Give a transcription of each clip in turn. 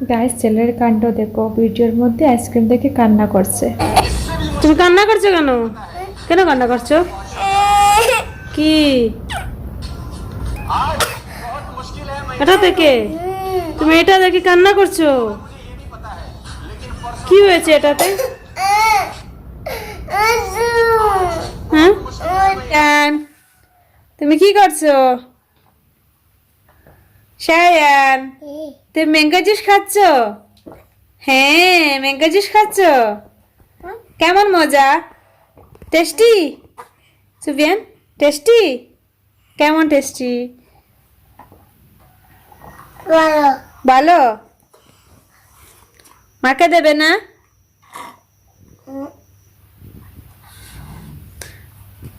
Guys ছেলের কাণ্ড দেখো, ভিডিওর মধ্যে আইসক্রিম দেখে কান্না করছে। তুমি কান্না করছো কেন? কেন কান্না করছো? কি এটা থেকে তুমি এটা দেখে কান্না করছো? কি হয়েছে এটাতে? হ্যাঁ, তুমি কি করছো? শায়ান, তুমি ম্যাঙ্গো জুস খাচ্ছ? হ্যাঁ, ম্যাঙ্গো জুস খাচ্ছ। কেমন মজা? টেস্টি? সুফিয়ান, টেস্টি? কেমন টেস্টি? ভালো। মাকে দেবে না?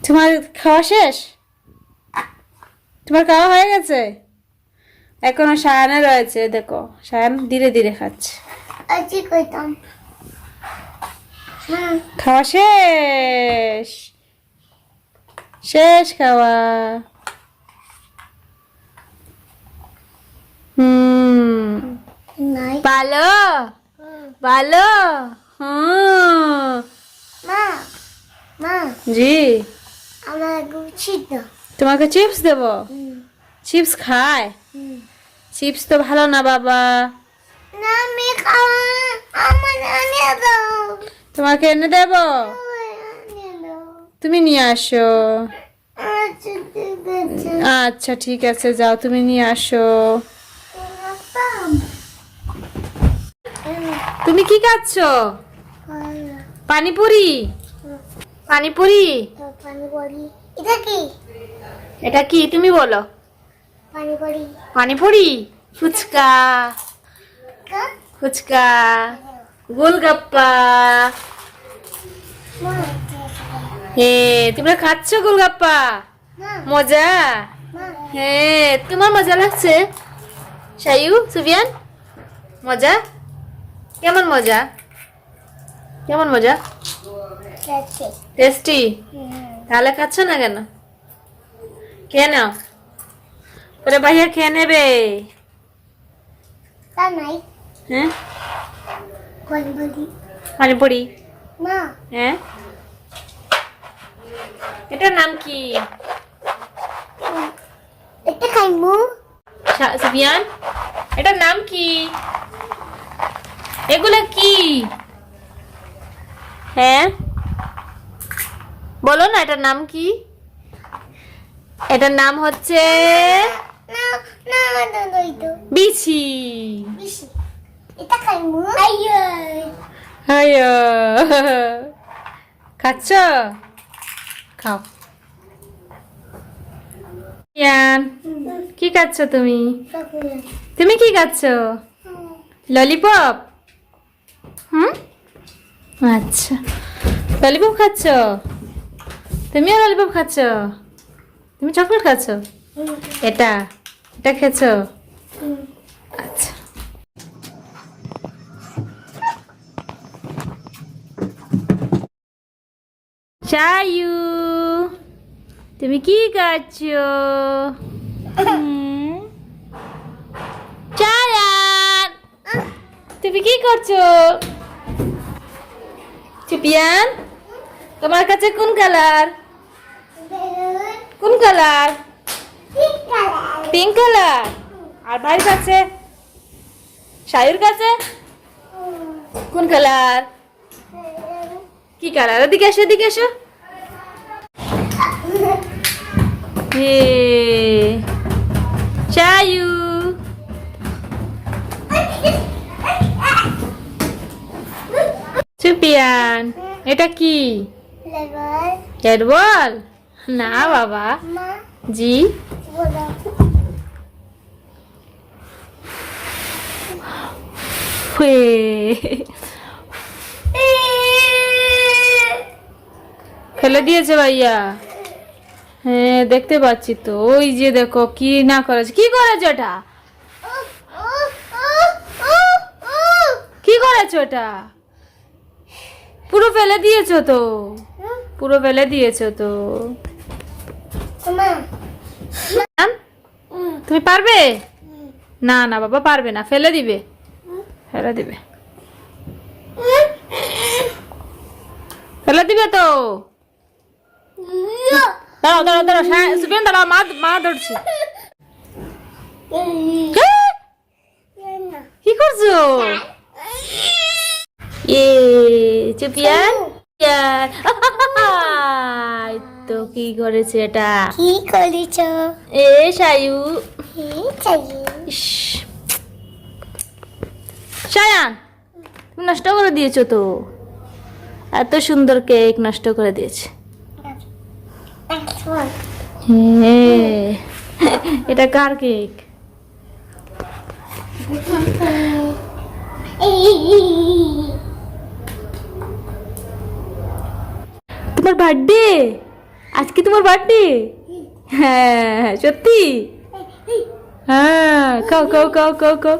তোমার খাওয়া শেষ? তোমার খাওয়া হয়ে গেছে? এখনো শায়ানে রয়েছে, দেখো শায়ান ধীরে ধীরে খাচ্ছে। খাওয়া শেষ? শেষ খাওয়া? ভালো ভালো। জি, তোমাকে চিপস দেবো? চিপস খায়? চিপস তো ভালো না বাবা। তোমাকে এনে দেব? তুমি নিয়ে আসো। আচ্ছা ঠিক আছে, যাও তুমি নিয়ে আসো। তুমি কি খাচ্ছ? পানিপুরি? পানিপুরি? এটা কি তুমি বলো? পানিপুরি? ফুচকা? ফুচকা, গোলগাপ্পা। তোমরা খাচ্ছ গোলগাপ্পা? মজা? হ্যাঁ, তোমার মজা লাগছে? শায়ু, সুফিয়ান, মজা? কেমন মজা? কেমন মজা? টেস্টি? তাহলে খাচ্ছ না কেন? খেয়ে নাও, পরে ভাইয়া খেয়ে নেবে। হ্যাঁ, পানিপুরি? হ্যাঁ, এটার নাম কি? সুফিয়ান, এটার নাম কি? এগুলা কি? হ্যাঁ বলো না, এটার নাম কি? এটার নাম হচ্ছে বিছি। খাচ্ছ? খাও। ইয়ান, কি খাচ্ছ তুমি? তুমি কি খাচ্ছ? ললিপপ? আচ্ছা, ললিপপ খাচ্ছ? তুমিও ললিপপ খাচ্ছ? তুমি চকলেট খাচ্ছ? এটা এটা খেয়েছ? আচ্ছা, শায়ু, তুমি কি খাচ্ছ? শায়ান, তুমি কি করছো? সুফিয়ান, তোমার কাছে কোন কালার? কোন কালার? Pink colour. আর ভাইয়ের কাছে, শায়ুর কাছে কোন কালার? কি কালার? এদিকে এসো, এদিকে এসো। শায়ু, সুফিয়ান, এটা কি? ক্যাট বল? না বাবা। জি, ফেলে দিয়েছে ভাইয়া। হ্যাঁ দেখতে পাচ্ছি তো, ওই যে দেখো কি না করেছে। কি করেছে ওটা? কি করেছে ওটা? পুরো ফেলে দিয়েছো তো, পুরো ফেলে দিয়েছো তো। তুমি পারবে? না না বাবা পারবে না, ফেলে দিবে। ফেলে দিবে, ফেলে দিবে তো। দাঁড়াও দাঁড়াও দাঁড়াও, সুফিয়ান দাঁড়াও, মা মা ধরছে। কি করছো? চুপিয়ান তো কি করেছে এটা? কি করেছ? এ সায়ু, ইস, সায়ান তুমি নষ্ট করে দিয়েছো তো, এত সুন্দর কেক নষ্ট করে দিয়েছে। হ্যাঁ, এটা কার কেক? তোমার বার্থডে আজকে? তোমার বার্থডে? হ্যাঁ সত্যি? হ্যাঁ, খাও খাও খাও খাও খাও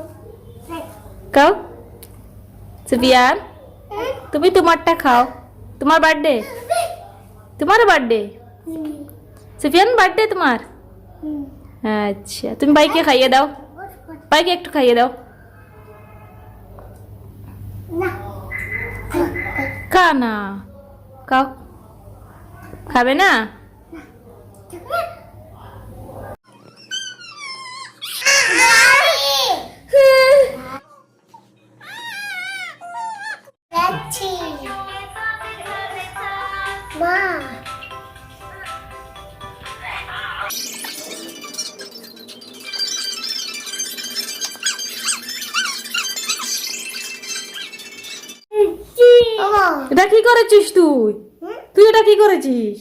খাও। সুফিয়ান তুমি তোমারটা খাও, তোমার বার্থডে, তোমার বার্থডে। সুফিয়ান বার্থডে তোমার? আচ্ছা, তুমি ভাইকে খাইয়ে দাও, ভাইকে একটু খাইয়ে দাও। খা না, খাও। খাবে না? যাচ্ছি মা। এটা কি করেছিস তুই? তুই এটা কি করেছিস?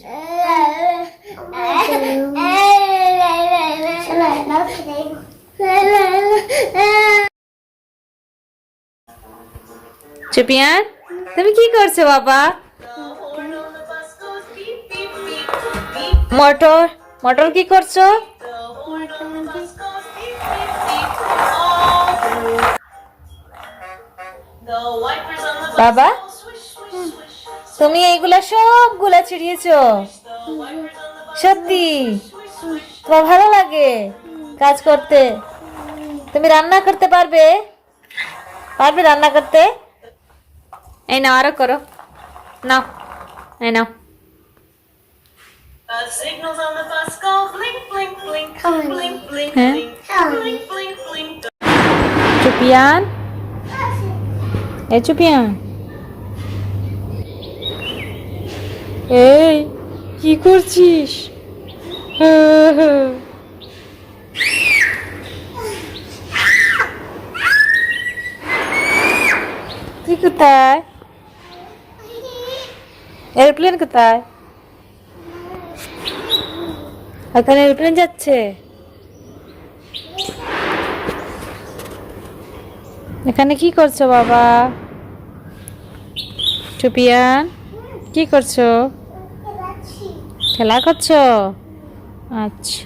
চুপিয়ান তুমি কি করছো বাবা? মটর, মটর কি করছো? বাবা তুমি এইগুলা সবগুলা ছিড়িয়েছো? সত্যি? তোমার ভালো লাগে কাজ করতে? তুমি রান্না করতে পারবে? পারবে রান্না করতে? এই নাও, আরো করো, নাও, এই নাও। Signals on the bus go blink, blink, blink, blink, blink, Huh? blink, blink, blink. চুপিয়ান, এই চুপিয়ান, এই কি করছিস? তুই কোথায়? এরোপ্লেন কোথায়? এখানে এরোপ্লেন যাচ্ছে? এখানে কি করছো বাবা? চুপিয়ান কি করছো? খেলা করছো? আচ্ছা।